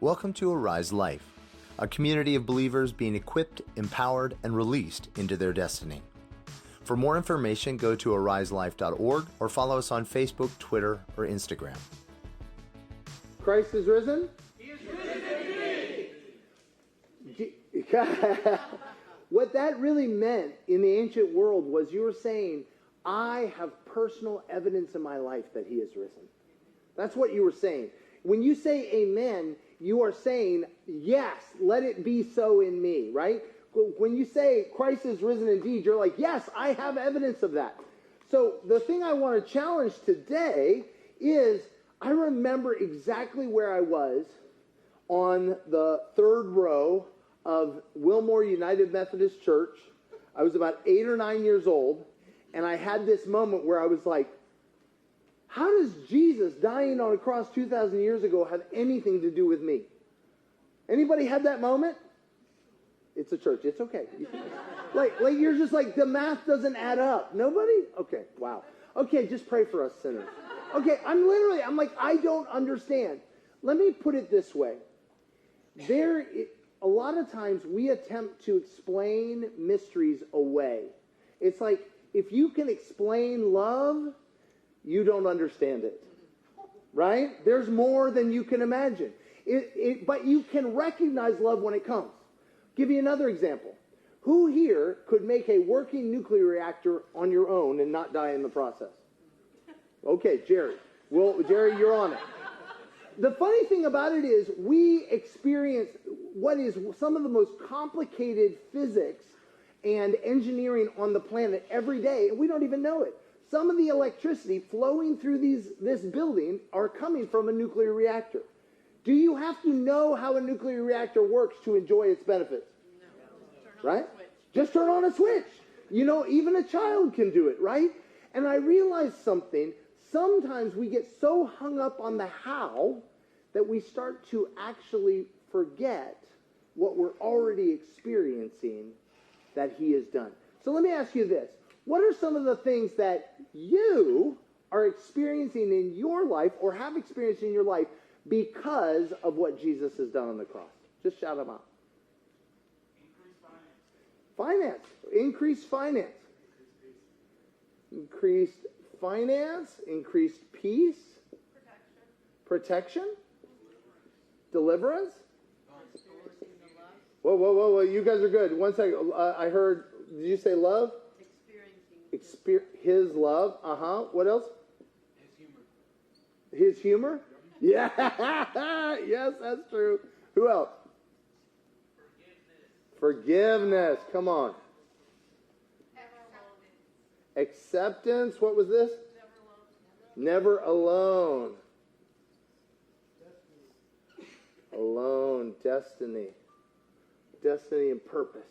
Welcome to Arise Life, a community of believers being equipped, empowered, and released into their destiny. For more information, go to ariselife.org or follow us on Facebook, Twitter, or Instagram. Christ is risen? He is risen indeed. What that really meant in the ancient world was you were saying, I have personal evidence in my life that he is risen. That's what you were saying. When you say amen, you are saying, yes, let it be so in me, right? When you say Christ is risen indeed, you're like, yes, I have evidence of that. So the thing I want to challenge today is I remember exactly where I was on the third row of Wilmore United Methodist Church. I was about 8 or 9 years old, and I had this moment where I was like, how does Jesus dying on a cross 2,000 years ago have anything to do with me? Anybody had that moment? It's a church. It's okay. Like you're just like, the math doesn't add up. Nobody? Okay, wow. Okay, just pray for us sinners. Okay, I'm like, I don't understand. Let me put it this way. A lot of times we attempt to explain mysteries away. It's like, if you can explain love, you don't understand it, right? There's more than you can imagine. But you can recognize love when it comes. Give you another example. Who here could make a working nuclear reactor on your own and not die in the process? Okay, Jerry. Well, Jerry, you're on it. The funny thing about it is we experience what is some of the most complicated physics and engineering on the planet every day, and we don't even know it. Some of the electricity flowing through this building are coming from a nuclear reactor. Do you have to know how a nuclear reactor works to enjoy its benefits? No. Right? Just turn on a switch. You know, even a child can do it, right? And I realized something. Sometimes we get so hung up on the how that we start to actually forget what we're already experiencing that he has done. So let me ask you this. What are some of the things that you are experiencing in your life or have experienced in your life because of what Jesus has done on the cross? Just shout them out. Finance. Increased finance. Increased finance. Increased peace. Protection. Deliverance. Whoa. You guys are good. One second. I heard, did you say love? His love. What else? His humor. Yeah. Yes, that's true. Who else? Forgiveness. Come on. Acceptance. What was this? Never alone. Alone. Destiny. Destiny and purpose.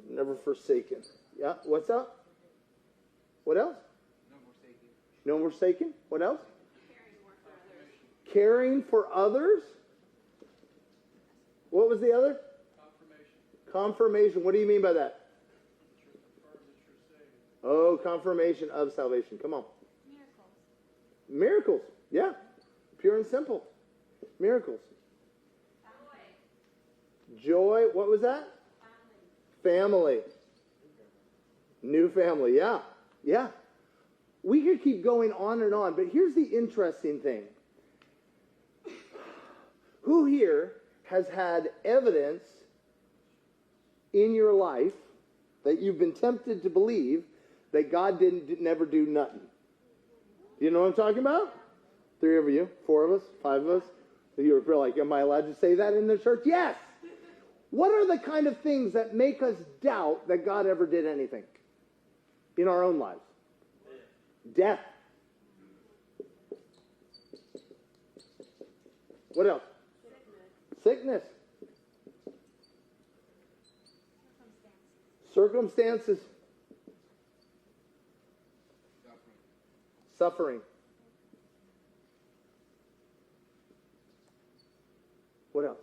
Never forsaken. Yeah, what's up? What else? No more forsaken. What else? Caring for others. What was the other? Confirmation. What do you mean by that? Oh, confirmation of salvation. Come on. Miracles. Yeah. Pure and simple. Miracles. Joy. What was that? Family. New family. Yeah. Yeah. We could keep going on and on, but here's the interesting thing. Who here has had evidence in your life that you've been tempted to believe that God never do nothing? Do you know what I'm talking about? 3 of you, 4 of us, 5 of us. You're like, am I allowed to say that in the church? Yes. What are the kind of things that make us doubt that God ever did anything in our own lives? Death. What else? Sickness. Circumstances. Suffering. What else?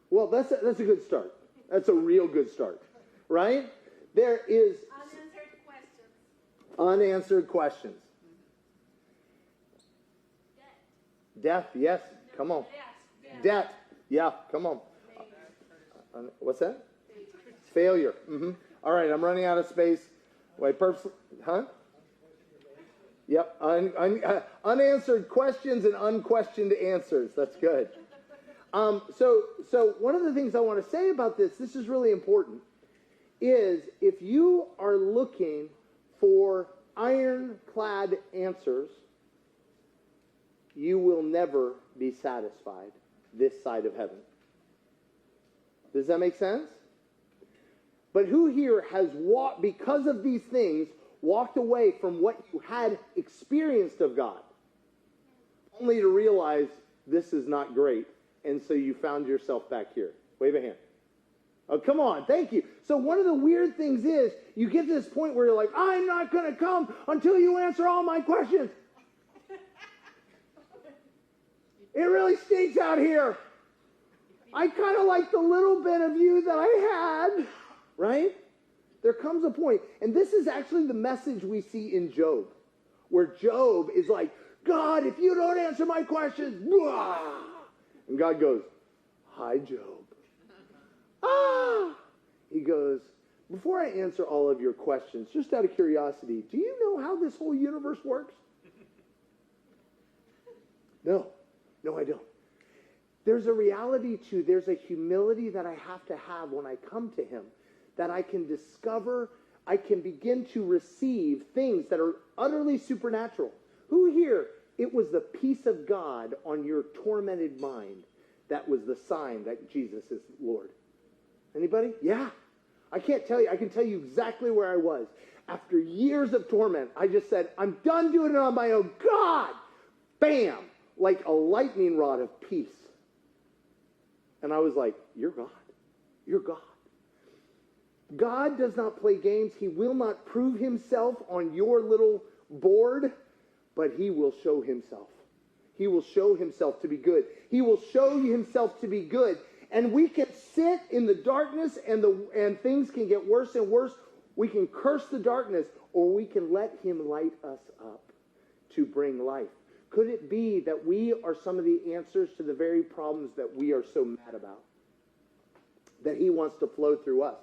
Well, that's a good start. That's a real good start, right? There is unanswered questions. Unanswered questions. Death, yes. Come on. Debt. Yeah, come on. What's that? Failure. All right, I'm running out of space. Wait, huh? Yep. Unanswered questions and unquestioned answers. That's good. So one of the things I want to say about this is really important, is if you are looking for ironclad answers, you will never be satisfied this side of heaven. Does that make sense? But who here has walked, because of these things, walked away from what you had experienced of God, only to realize this is not great, and so you found yourself back here? Wave a hand. Oh, come on. Thank you. So one of the weird things is you get to this point where you're like, I'm not going to come until you answer all my questions. It really stinks out here. I kind of like the little bit of you that I had, right? There comes a point, and this is actually the message we see in Job, where Job is like, God, if you don't answer my questions, blah! And God goes, hi, Job. He goes, before I answer all of your questions, just out of curiosity, do you know how this whole universe works? No, I don't. There's a reality to, there's a humility that I have to have when I come to him, that I can discover, I can begin to receive things that are utterly supernatural. Who here, it was the peace of God on your tormented mind that was the sign that Jesus is Lord? Anybody? Yeah. I can't tell you. I can tell you exactly where I was. After years of torment, I just said, I'm done doing it on my own. God! Bam! Like a lightning rod of peace. And I was like, you're God. You're God. God does not play games. He will not prove himself on your little board, but he will show himself. He will show himself to be good. He will show himself to be good. And we can sit in the darkness and things can get worse and worse. We can curse the darkness, or we can let him light us up to bring life. Could it be that we are some of the answers to the very problems that we are so mad about? That he wants to flow through us.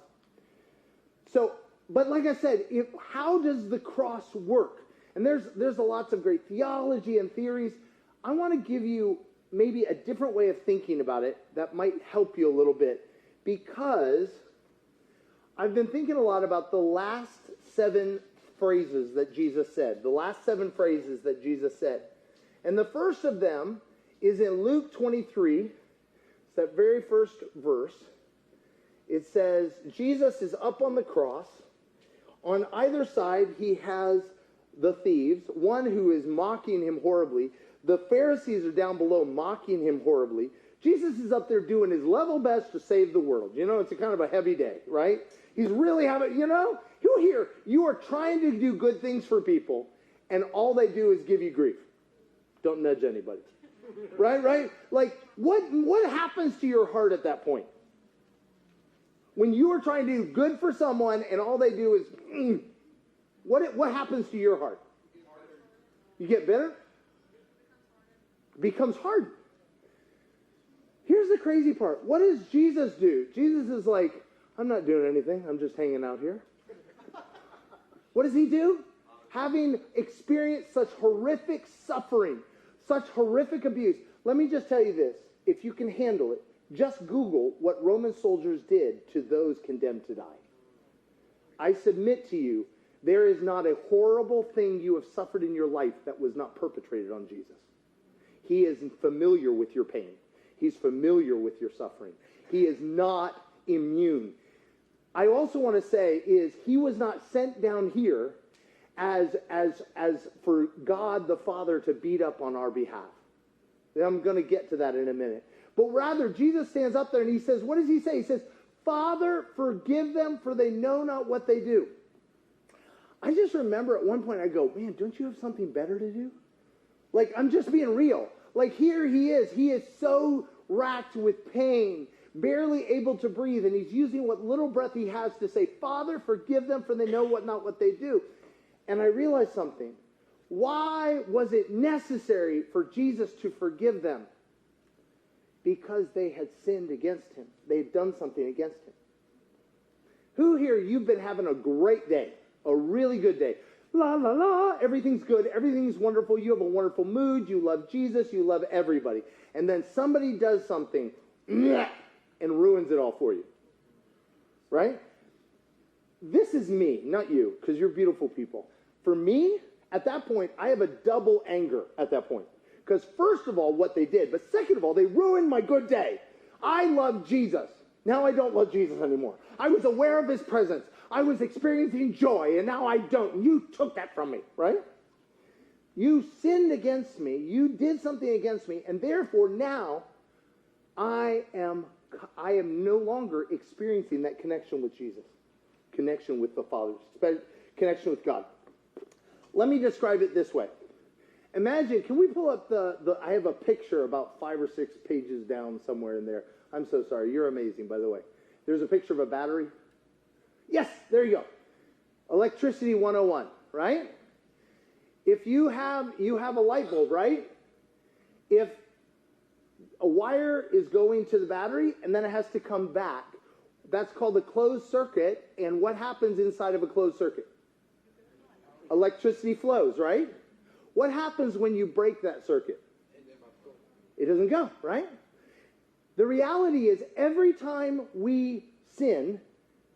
So, but like I said, how does the cross work? And there's lots of great theology and theories. I want to give you maybe a different way of thinking about it that might help you a little bit, because I've been thinking a lot about the last 7 phrases that Jesus said. The last 7 phrases that Jesus said. And the first of them is in Luke 23. It's that very first verse. It says, Jesus is up on the cross. On either side, he has the thieves, one who is mocking him horribly. The Pharisees are down below mocking him horribly. Jesus is up there doing his level best to save the world. You know, it's a kind of a heavy day, right? He's really having, who here, you are trying to do good things for people, and all they do is give you grief. Don't nudge anybody. Right? Like, what happens to your heart at that point? When you are trying to do good for someone, and all they do is, what happens to your heart? You get bitter? It becomes hard. Here's the crazy part. What does Jesus do? Jesus is like, I'm not doing anything. I'm just hanging out here. What does he do? Having experienced such horrific suffering, such horrific abuse. Let me just tell you this. If you can handle it, just Google what Roman soldiers did to those condemned to die. I submit to you, there is not a horrible thing you have suffered in your life that was not perpetrated on Jesus. He is familiar with your pain. He's familiar with your suffering. He is not immune. I also want to say is he was not sent down here as for God the Father to beat up on our behalf. I'm going to get to that in a minute. But rather, Jesus stands up there and he says, what does he say? He says, Father, forgive them, for they know not what they do. I just remember at one point I go, man, don't you have something better to do? Like, I'm just being real. Like, here he is so racked with pain, barely able to breathe, and he's using what little breath he has to say, Father, forgive them, for they know not what they do. And I realized something. Why was it necessary for Jesus to forgive them? Because they had sinned against him. They had done something against him. Who here, you've been having a great day, a really good day. La, la, la, everything's good, everything's wonderful, you have a wonderful mood, you love Jesus, you love everybody. And then somebody does something and ruins it all for you. Right? This is me, not you, because you're beautiful people. For me, at that point, I have a double anger at that point. Because first of all, what they did, but second of all, they ruined my good day. I love Jesus. Now I don't love Jesus anymore. I was aware of his presence. I was experiencing joy, and now I don't. You took that from me, right? You sinned against me. You did something against me, and therefore now I am no longer experiencing that connection with Jesus, connection with the Father, connection with God. Let me describe it this way. Imagine, can we pull up I have a picture about 5 or 6 pages down somewhere in there. I'm so sorry. You're amazing, by the way. There's a picture of a battery. Yes, there you go. Electricity 101, right? If you have a light bulb, right? If a wire is going to the battery and then it has to come back, that's called a closed circuit. And what happens inside of a closed circuit? Electricity flows, right? What happens when you break that circuit? It doesn't go, right? The reality is every time we sin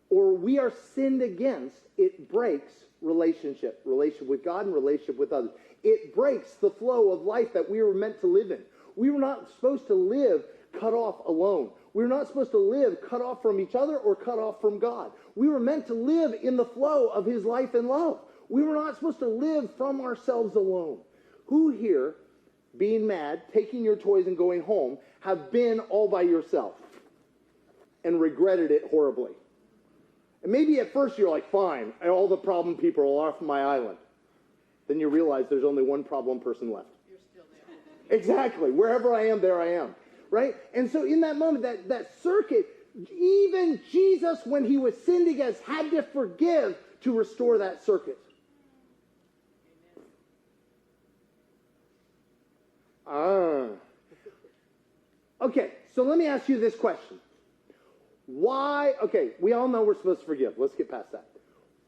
or we are sinned against, it breaks relationship with God and relationship with others. It breaks the flow of life that we were meant to live in. We were not supposed to live cut off alone. We were not supposed to live cut off from each other or cut off from God. We were meant to live in the flow of his life and love. We were not supposed to live from ourselves alone. Who here, being mad, taking your toys and going home, have been all by yourself and regretted it horribly? And maybe at first you're like, fine, all the problem people are off my island. Then you realize there's only one problem person left. You're still there. Exactly. Wherever I am, there I am. Right? And so in that moment, that circuit, even Jesus, when he was sinned against, had to forgive to restore that circuit. Okay, so let me ask you this question. Why, okay, we all know we're supposed to forgive. Let's get past that.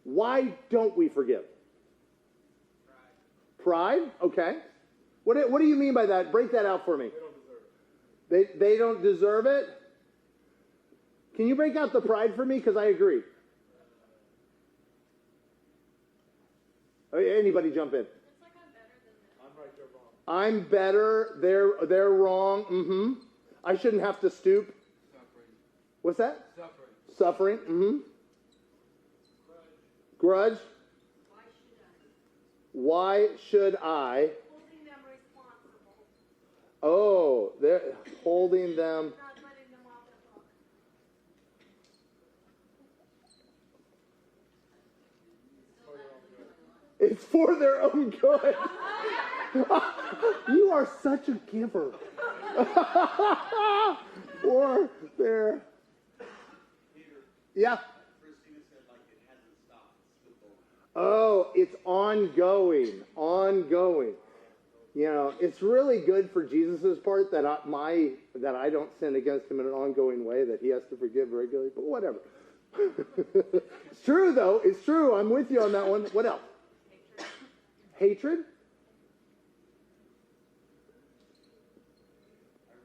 Why don't we forgive? Pride? Okay. What do you mean by that? Break that out for me. They don't deserve it? Can you break out the pride for me? Because I agree. Anybody jump in? It's like I'm better than them. I'm better. They're wrong. Mm-hmm. I shouldn't have to stoop. Suffering. What's that? Suffering. Suffering. Mm-hmm. Grudge. Why should I? Why should I? Holding them responsible. Oh, they're holding them. Not letting them off the hook. It's for their own good. You are such a giver. For their... Yeah. Oh, it's ongoing. Ongoing. You know, it's really good for Jesus' part that I don't sin against him in an ongoing way, that he has to forgive regularly, but whatever. It's true, though. It's true. I'm with you on that one. What else? Hatred? I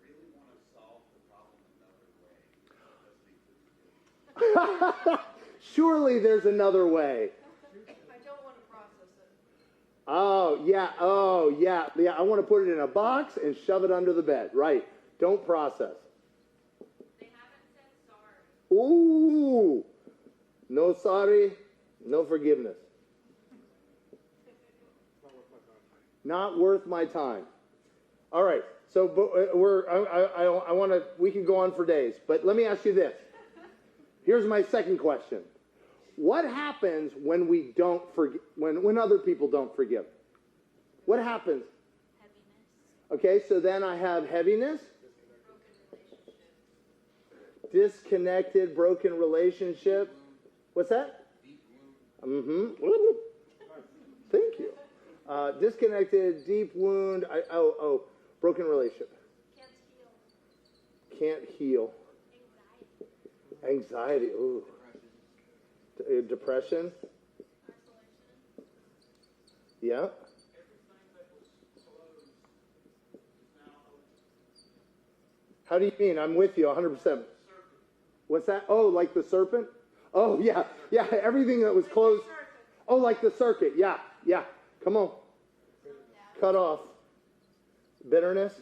really want to solve the problem another way. Surely there's another way. I don't want to process it. Oh, yeah. Yeah, I want to put it in a box and shove it under the bed. Right. Don't process. They haven't said sorry. Ooh. No sorry, no forgiveness. Not worth my time. All right. So I want to, we can go on for days, but let me ask you this. Here's my second question. What happens when we don't forgive, when other people don't forgive? What happens? Heaviness. Okay, so then I have heaviness, disconnected, broken relationship. What's that? Mm-hmm. Disconnected, deep wound. Broken relationship. Can't heal. Can't heal. Anxiety. Ooh. Depression. Isolation. Yeah. Everything that was closed is now open. How do you mean? I'm with you 100%. What's that? Oh, like the serpent? Oh, yeah. Yeah, everything that was closed. Oh, like the circuit. Yeah, yeah. Come on. Cut off. Bitterness.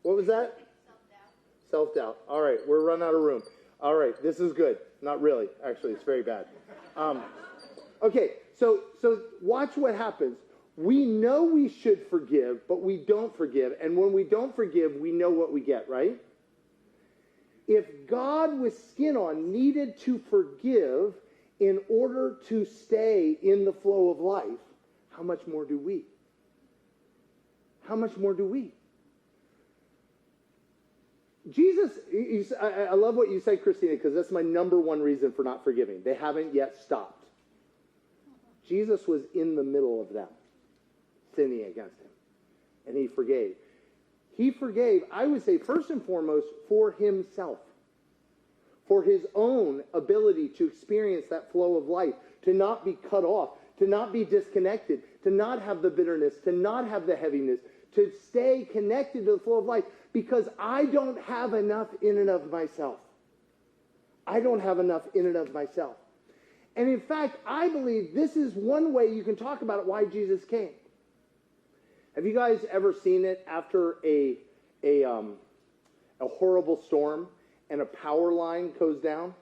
What was that? Self-doubt. Self-doubt. All right, we're running out of room. All right, this is good. Not really. Actually, it's very bad. Okay, so watch what happens. We know we should forgive, but we don't forgive. And when we don't forgive, we know what we get, right? If God with skin on needed to forgive in order to stay in the flow of life, how much more do we? How much more do we? Jesus, I love what you said, Christina, because that's my number one reason for not forgiving. They haven't yet stopped. Jesus was in the middle of them, sinning against him, and he forgave. He forgave, I would say, first and foremost, for himself, for his own ability to experience that flow of life, to not be cut off, to not be disconnected, to not have the bitterness, to not have the heaviness, to stay connected to the flow of life, because I don't have enough in and of myself. I don't have enough in and of myself. And in fact, I believe this is one way you can talk about it, why Jesus came. Have you guys ever seen it after a horrible storm and a power line goes down?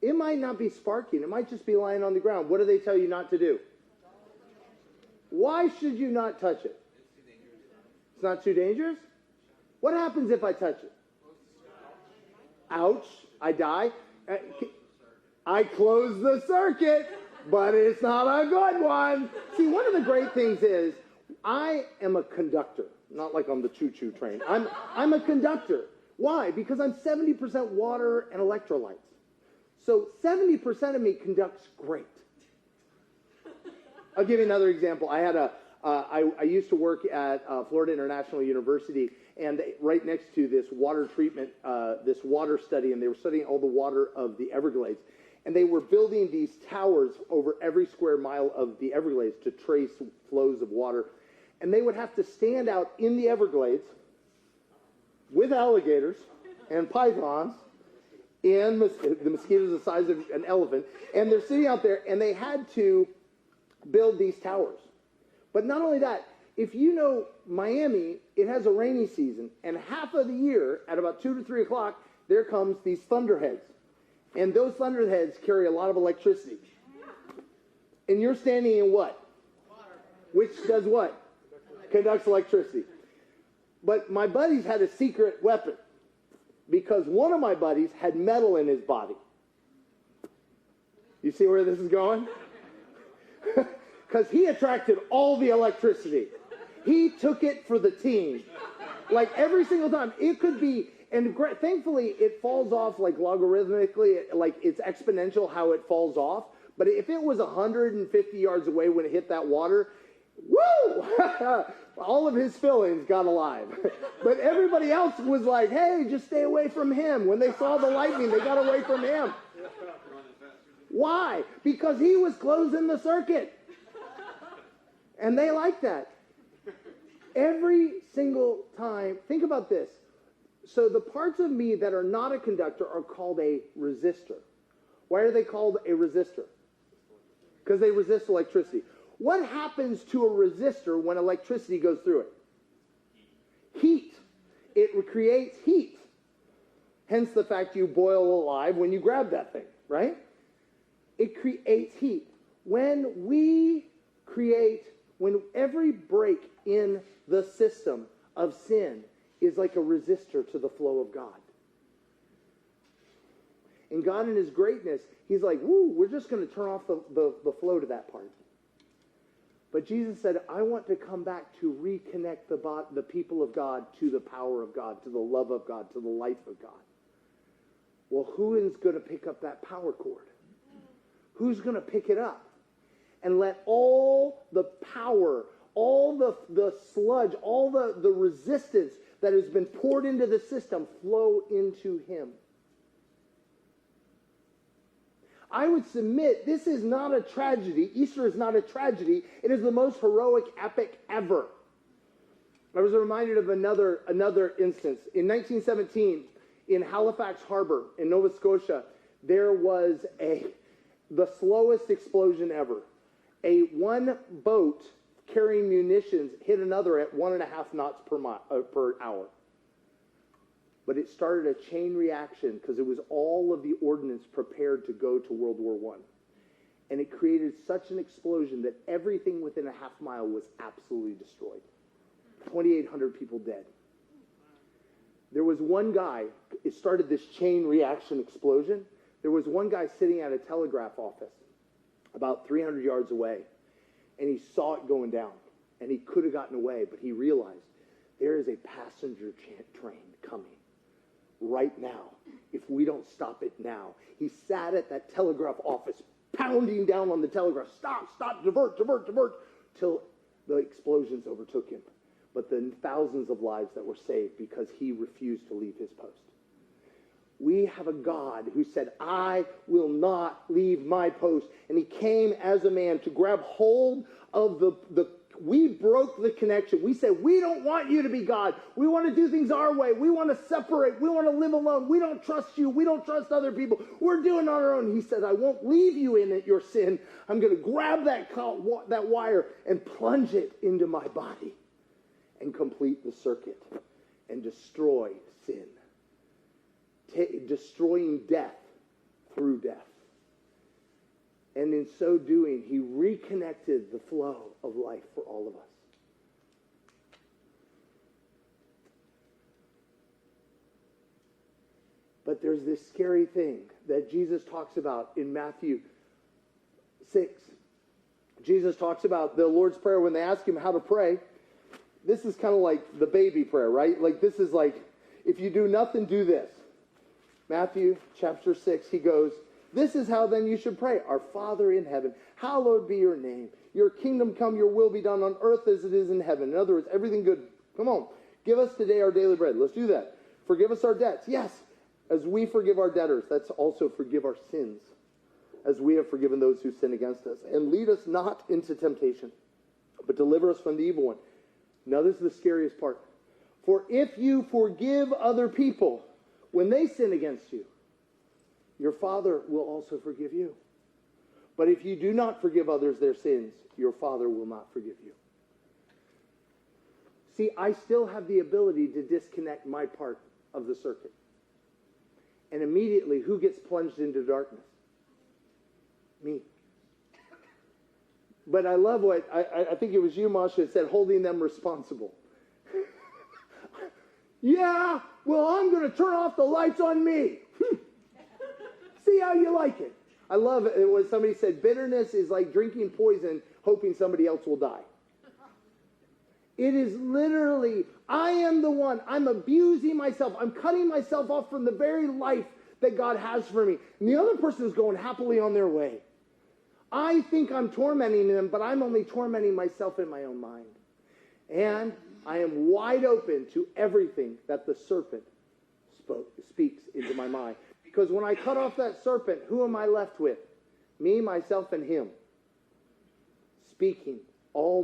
It might not be sparking. It might just be lying on the ground. What do they tell you not to do? Why should you not touch it? It's not too dangerous? What happens if I touch it? Ouch. I die. I close the circuit, but it's not a good one. See, one of the great things is I am a conductor. Not like on the choo-choo train. I'm a conductor. Why? Because I'm 70% water and electrolytes. So 70% of me conducts great. I'll give you another example. I used to work at Florida International University, and right next to this water treatment, this water study, and they were studying all the water of the Everglades. And they were building these towers over every square mile of the Everglades to trace flows of water. And they would have to stand out in the Everglades with alligators and pythons and the mosquitoes the size of an elephant. And they're sitting out there, and they had to build these towers. But not only that, if you know Miami, it has a rainy season, and half of the year, at about 2 to 3 o'clock, there comes these thunderheads. And those thunderheads carry a lot of electricity. And you're standing in what? Water. Which does what? Conducts electricity. But my buddies had a secret weapon, because one of my buddies had metal in his body. You see where this is going? Because he attracted all the electricity. He took it for the team. Like every single time. It could be, and thankfully it falls off like logarithmically, like it's exponential how it falls off. But if it was 150 yards away when it hit that water, woo! All of his feelings got alive. But everybody else was like, hey, just stay away from him. When they saw the lightning, they got away from him. Why? Because he was closing the circuit. And they like that. Every single time, think about this. So the parts of me that are not a conductor are called a resistor. Why are they called a resistor? Because they resist electricity. What happens to a resistor when electricity goes through it? Heat. It creates heat. Hence the fact you boil alive when you grab that thing, right? It creates heat. When every break in the system of sin is like a resistor to the flow of God. And God in his greatness, he's like, woo, we're just going to turn off the flow to that part. But Jesus said, I want to come back to reconnect the people of God to the power of God, to the love of God, to the life of God. Well, who is going to pick up that power cord? Who's going to pick it up? and let all the power, all the sludge, all the resistance that has been poured into the system flow into him. I would submit this is not a tragedy. Easter is not a tragedy. It is the most heroic epic ever. I was reminded of another instance. In 1917, in Halifax Harbor in Nova Scotia, there was the slowest explosion ever. One boat carrying munitions hit another at 1.5 knots per hour. But it started a chain reaction because it was all of the ordnance prepared to go to World War I. And it created such an explosion that everything within a half mile was absolutely destroyed. 2,800 people dead. There was one guy, it started this chain reaction explosion. There was one guy sitting at a telegraph office about 300 yards away, and he saw it going down, and he could have gotten away, but he realized there is a passenger train coming right now. If we don't stop it now. He sat at that telegraph office, pounding down on the telegraph, stop, divert, till the explosions overtook him. But the thousands of lives that were saved because he refused to leave his post. We have a God who said, I will not leave my post. And he came as a man to grab hold of we broke the connection. We said, we don't want you to be God. We want to do things our way. We want to separate. We want to live alone. We don't trust you. We don't trust other people. We're doing it on our own. He said, I won't leave you in it, your sin. I'm going to grab that wire and plunge it into my body and complete the circuit and destroy sin. Destroying death through death. And in so doing, he reconnected the flow of life for all of us. But there's this scary thing that Jesus talks about in Matthew 6. Jesus talks about the Lord's Prayer when they ask him how to pray. This is kind of like the baby prayer, right? Like this is like, if you do nothing, do this. Matthew chapter 6, he goes, this is how then you should pray. Our Father in heaven, hallowed be your name. Your kingdom come, your will be done on earth as it is in heaven. In other words, everything good. Come on. Give us today our daily bread. Let's do that. Forgive us our debts. Yes. As we forgive our debtors, that's also forgive our sins. As we have forgiven those who sin against us. And lead us not into temptation, but deliver us from the evil one. Now this is the scariest part. For if you forgive other people when they sin against you, your Father will also forgive you. But if you do not forgive others their sins, your Father will not forgive you. See, I still have the ability to disconnect my part of the circuit. And immediately, who gets plunged into darkness? Me. But I love what, I think it was you, Masha, said, holding them responsible. Yeah, well, I'm going to turn off the lights on me. See how you like it. I love it when somebody said, bitterness is like drinking poison, hoping somebody else will die. It is literally, I am the one. I'm abusing myself. I'm cutting myself off from the very life that God has for me. And the other person is going happily on their way. I think I'm tormenting them, but I'm only tormenting myself in my own mind. And I am wide open to everything that the serpent speaks into my mind. Because when I cut off that serpent, who am I left with? Me, myself, and him. Speaking all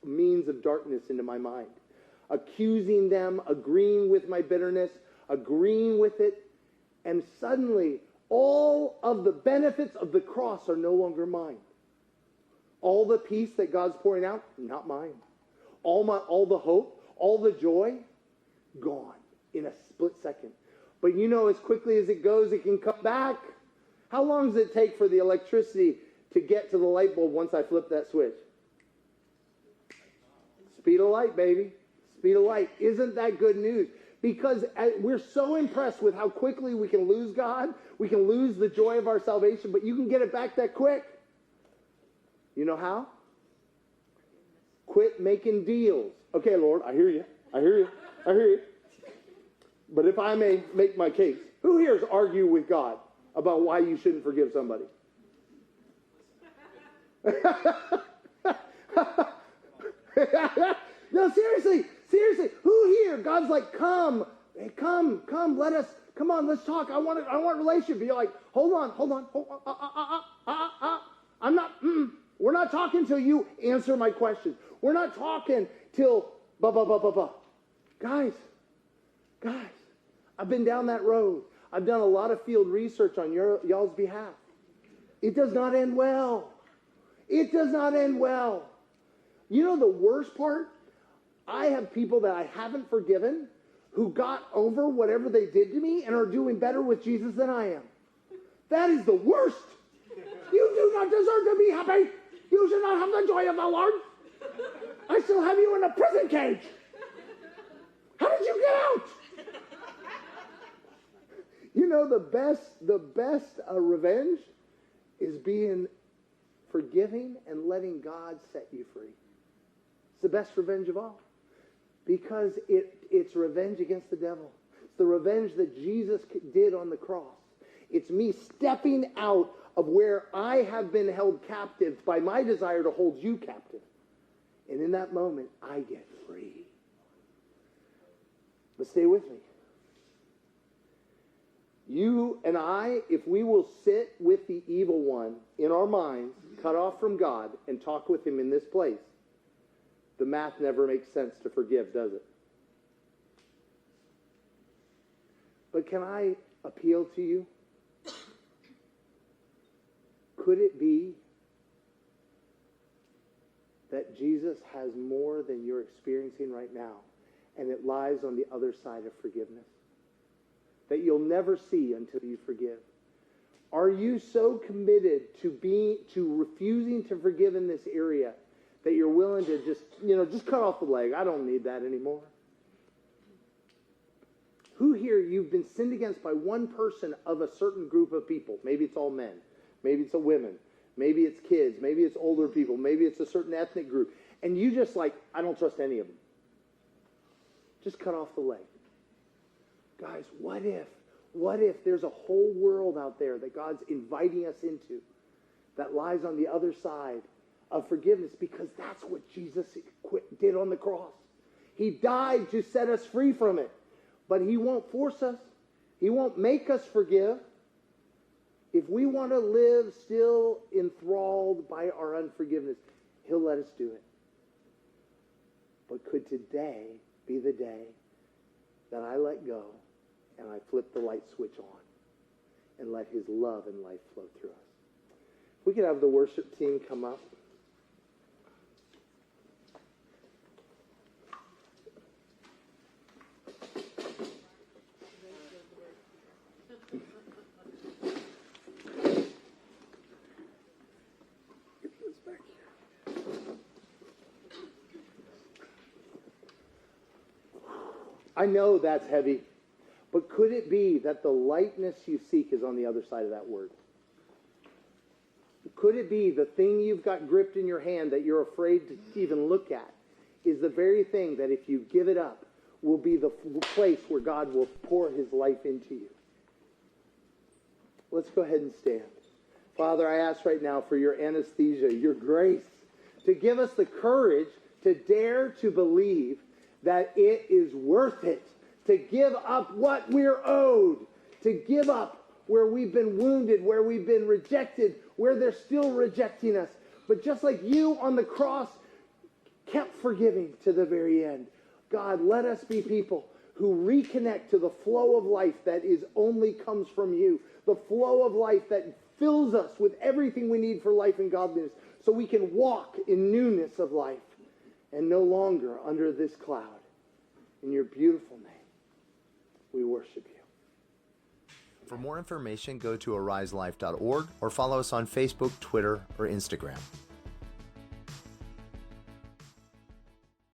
means of darkness into my mind. Accusing them, agreeing with my bitterness, agreeing with it. And suddenly, all of the benefits of the cross are no longer mine. All the peace that God's pouring out, not mine. All the hope, all the joy, gone in a split second. But you know, as quickly as it goes, it can come back. How long does it take for the electricity to get to the light bulb once I flip that switch? Speed of light, baby. Speed of light. Isn't that good news? Because we're so impressed with how quickly we can lose God. We can lose the joy of our salvation, but you can get it back that quick. You know how? Quit making deals. Okay, Lord, I hear you. I hear you. I hear you. But if I may make my case, who here has argued with God about why you shouldn't forgive somebody? No, seriously, who here? God's like, come, hey, come, come on, let's talk. I want a relationship. You're like, hold on. I'm not, we're not talking till you answer my questions. We're not talking till, Guys, I've been down that road. I've done a lot of field research on y'all's behalf. It does not end well. It does not end well. You know the worst part? I have people that I haven't forgiven who got over whatever they did to me and are doing better with Jesus than I am. That is the worst. You do not deserve to be happy. You should not have the joy of the Lord. I still have you in a prison cage. How did you get out? You know the best revenge is being forgiving and letting God set you free. It's the best revenge of all. Because it's revenge against the devil. It's the revenge that Jesus did on the cross. It's me stepping out of where I have been held captive by my desire to hold you captive. And in that moment, I get free. But stay with me. You and I, if we will sit with the evil one in our minds, cut off from God, and talk with him in this place, the math never makes sense to forgive, does it? But can I appeal to you? Could it be that Jesus has more than you're experiencing right now, and it lies on the other side of forgiveness that you'll never see until you forgive? Are you so committed to refusing to forgive in this area that you're willing to just cut off the leg? I don't need that anymore. Who here you've been sinned against by one person of a certain group of people? Maybe it's all men. Maybe it's a women. Maybe it's kids. Maybe it's older people. Maybe it's a certain ethnic group. And you just like, I don't trust any of them. Just cut off the leg. Guys, what if there's a whole world out there that God's inviting us into that lies on the other side of forgiveness, because that's what Jesus did on the cross. He died to set us free from it, but he won't force us. He won't make us forgive. If we want to live still enthralled by our unforgiveness, he'll let us do it. But could today be the day that I let go and I flip the light switch on and let his love and life flow through us? If we could have the worship team come up. I know that's heavy, but could it be that the lightness you seek is on the other side of that word? Could it be the thing you've got gripped in your hand that you're afraid to even look at is the very thing that if you give it up will be the place where God will pour his life into you? Let's go ahead and stand. Father, I ask right now for your anesthesia, your grace, to give us the courage to dare to believe that it is worth it to give up what we're owed, to give up where we've been wounded, where we've been rejected, where they're still rejecting us. But just like you on the cross kept forgiving to the very end, God, let us be people who reconnect to the flow of life that only comes from you, the flow of life that fills us with everything we need for life and godliness, so we can walk in newness of life and no longer under this cloud. In your beautiful name, we worship you. For more information, go to ariselife.org or follow us on Facebook, Twitter, or Instagram.